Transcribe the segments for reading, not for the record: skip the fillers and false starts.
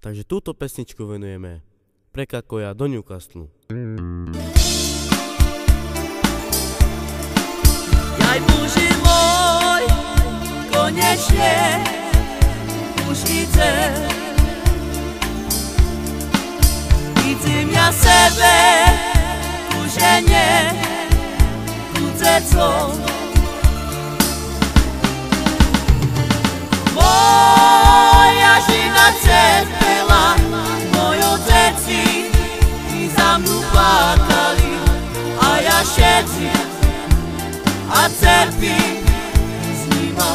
Takže túto pesničku venujeme Prekakoja do Newcastlu. Jaj Bože môj, konečne už idem. Idem ja sebe ku žene, ku decom. Moja žena trpela, mojo deti i za mnou plakali, a ja šetím a trpím s nima.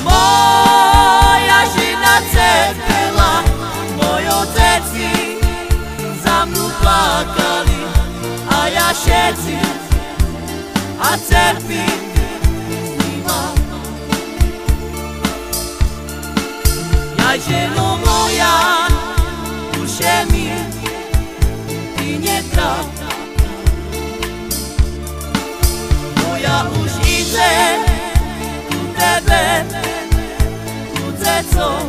Moja žena trpela, mojo deti za mnou plakali, a ja šetím a trpím s nima. Jaj ženo moja, duše mi ty netráp. Ja už idem ku tebe, ku decom.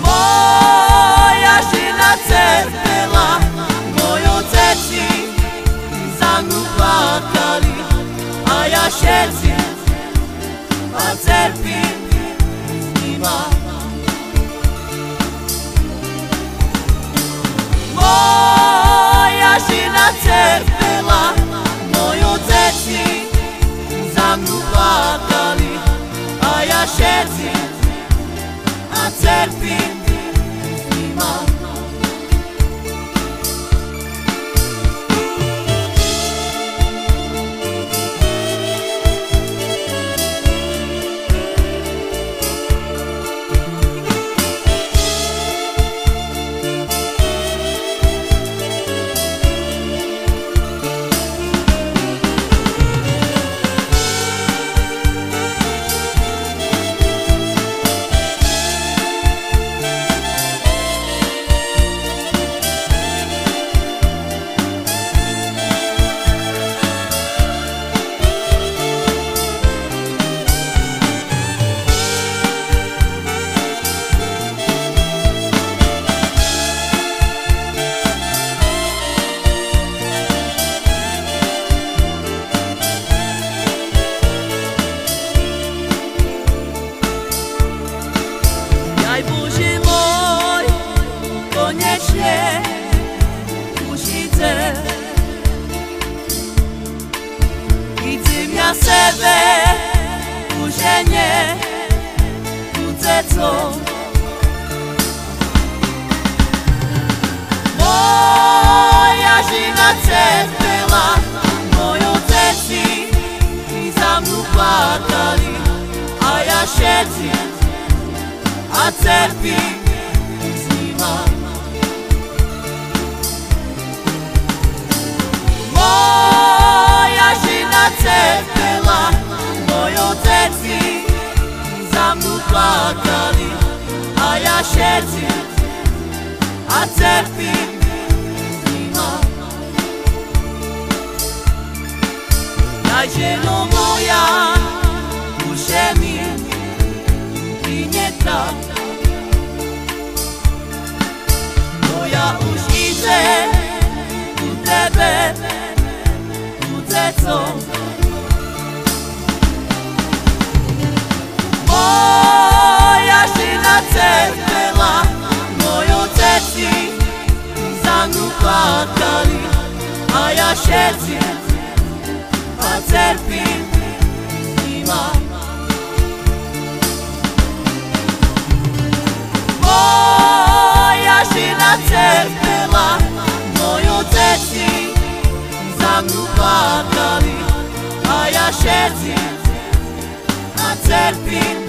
Moja žena trpela, mojo deti za mnou plakali, a ja šetím a trpím s nima. Moja žena trpela, mojo deti za mnou plakali, a ja šetím a trpím s nima. Jaj Bože môj, konečne už idem. Idem ja sebe ku žene, ku decom. Moja žena trpela, mojo deti za mnou plakali, a ja šetím a trpím s nima. Moja žena trpela, mojo deti za mnou plakali, a ja šetím a trpím s nima. Jaj ženo moja, duše mi ty netráp. Ja už idem ku tebe, ku decom. Moja žena trpela, mojo deti za mnou plakali, a ja šetím a trpím s nima. Moja žena trpela, mojo deti za mnou plakali, a ja šetím a trpím